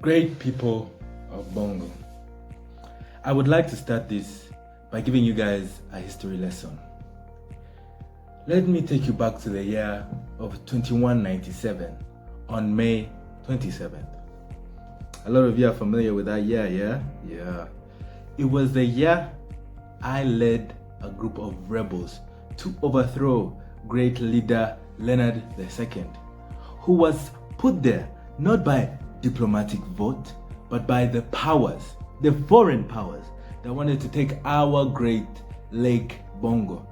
Great people of Bongo. I would like to start this by giving you guys a history lesson. Let me take you back to the year of 2197 on May 27th. A lot of you are familiar with that year, yeah? It was the year I led a group of rebels to overthrow great leader Leonard II, who was put there not by diplomatic vote, but by the powers, the foreign powers that wanted to take our great Lake Bongo.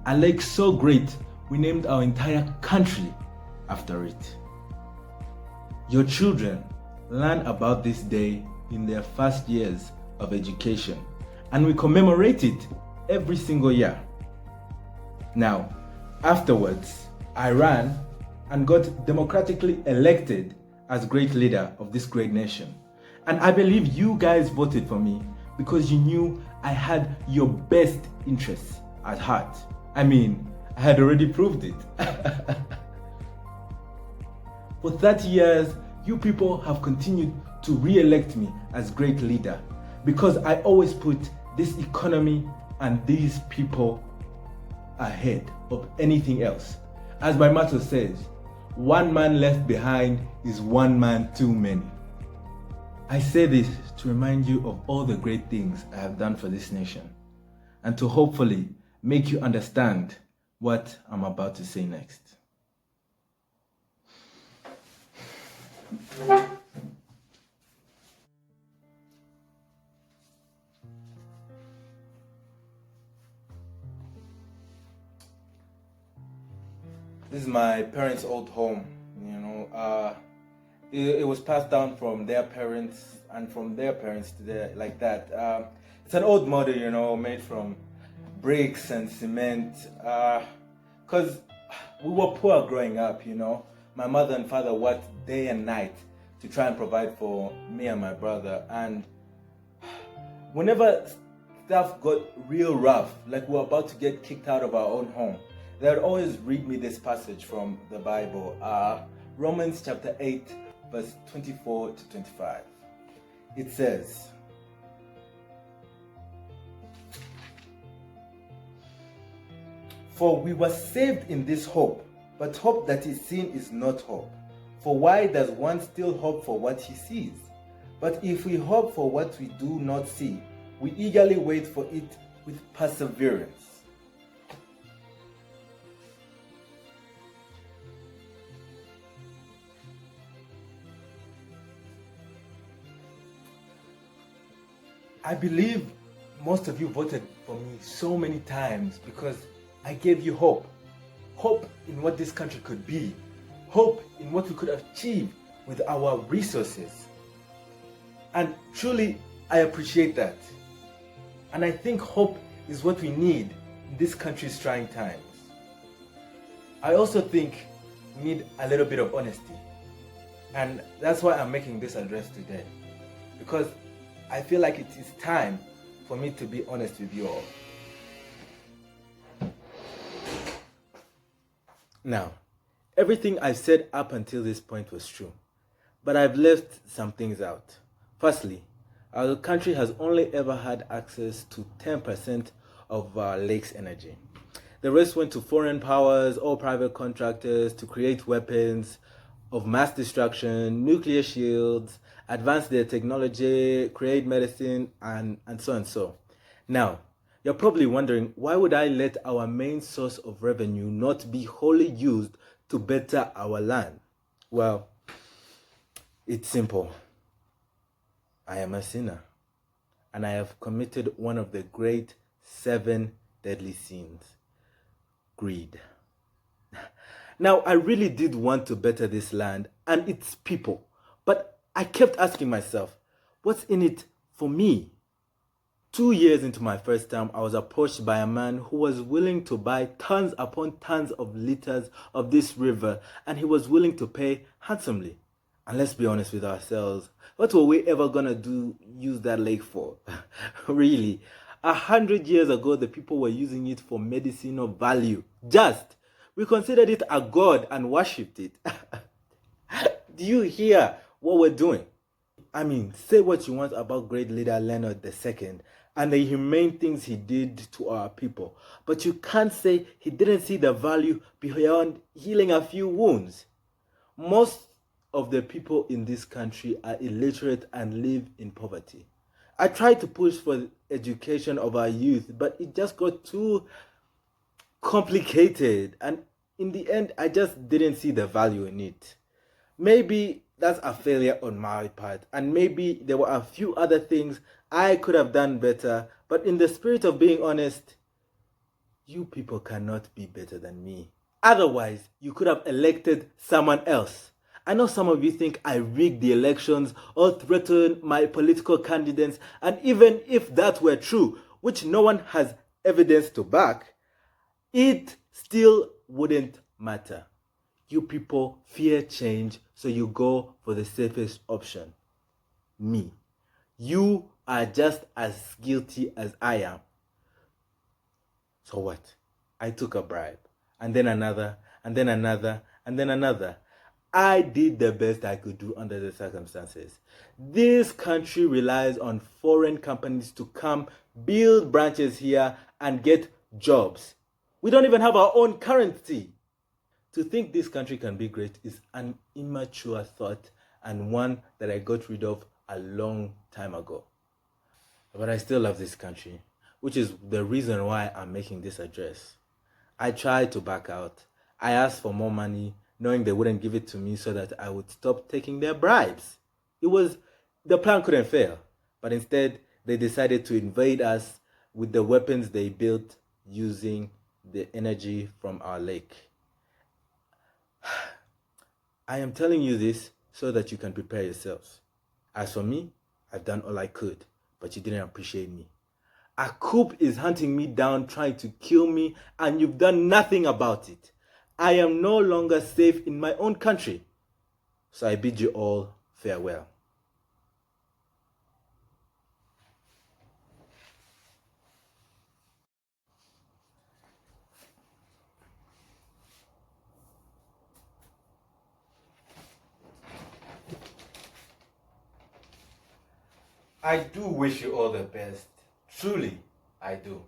A lake so great, we named our entire country after it. Your children learn about this day in their first years of education, and we commemorate it every single year. Now, afterwards, I ran and got democratically elected as great leader of this great nation. And I believe you guys voted for me because you knew I had your best interests at heart. I mean, I had already proved it. For 30 years, you people have continued to re-elect me as great leader because I always put this economy and these people ahead of anything else. As my motto says, one man left behind is one man too many. I say this to remind you of all the great things I have done for this nation and to hopefully make you understand what I'm about to say next. This is my parents' old home, it was passed down from their parents and from their parents to their, like that. It's an old model, made from bricks and cement, because we were poor growing up, My mother and father worked day and night to try and provide for me and my brother, and whenever stuff got real rough, like we were about to get kicked out of our own home, they would always read me this passage from the Bible, Romans chapter 8, verse 24 to 25. It says, "For we were saved in this hope, but hope that is seen is not hope. For why does one still hope for what he sees? But if we hope for what we do not see, we eagerly wait for it with perseverance." I believe most of you voted for me so many times because I gave you hope. Hope in what this country could be. Hope in what we could achieve with our resources. And truly, I appreciate that. And I think hope is what we need in this country's trying times. I also think we need a little bit of honesty. And that's why I'm making this address today. Because I feel like it is time for me to be honest with you all. Now, everything I've said up until this point was true, but I've left some things out. Firstly, our country has only ever had access to 10% of our lake's energy. The rest went to foreign powers or private contractors to create weapons of mass destruction, nuclear shields, advance their technology, create medicine, and so and so. Now, you're probably wondering, why would I let our main source of revenue not be wholly used to better our land? Well, it's simple. I am a sinner, and I have committed one of the great 7 deadly sins: greed. Now, I really did want to better this land and its people, but I kept asking myself, what's in it for me? 2 years into my first term, I was approached by a man who was willing to buy tons upon tons of liters of this river, and he was willing to pay handsomely. And let's be honest with ourselves, what were we ever gonna use that lake for? Really, 100 years ago, the people were using it for medicinal value. We considered it a god and worshipped it. Do you hear what we're doing? I mean, say what you want about great leader Leonard II and the humane things he did to our people, but you can't say he didn't see the value beyond healing a few wounds. Most of the people in this country are illiterate and live in poverty. I tried to push for the education of our youth, but it just got too complicated, and in the end, I just didn't see the value in it. Maybe that's a failure on my part, and maybe there were a few other things I could have done better, but in the spirit of being honest, you people cannot be better than me. Otherwise, you could have elected someone else. I know some of you think I rigged the elections or threatened my political candidates, and even if that were true, which no one has evidence to back, it still wouldn't matter. You people fear change, so you go for the safest option. Me. You are just as guilty as I am. So what? I took a bribe, and then another, and then another, and then another. I did the best I could do under the circumstances. This country relies on foreign companies to come build branches here and get jobs. We don't even have our own currency. To think this country can be great is an immature thought and one that I got rid of a long time ago. But I still love this country, which is the reason why I'm making this address. I tried to back out. I asked for more money, knowing they wouldn't give it to me so that I would stop taking their bribes. The plan couldn't fail, but instead they decided to invade us with the weapons they built using the energy from our lake. I am telling you this so that you can prepare yourselves. As for me, I've done all I could, but you didn't appreciate me. A coup is hunting me down, trying to kill me, and you've done nothing about it. I am no longer safe in my own country. So I bid you all farewell. I do wish you all the best. Truly, I do.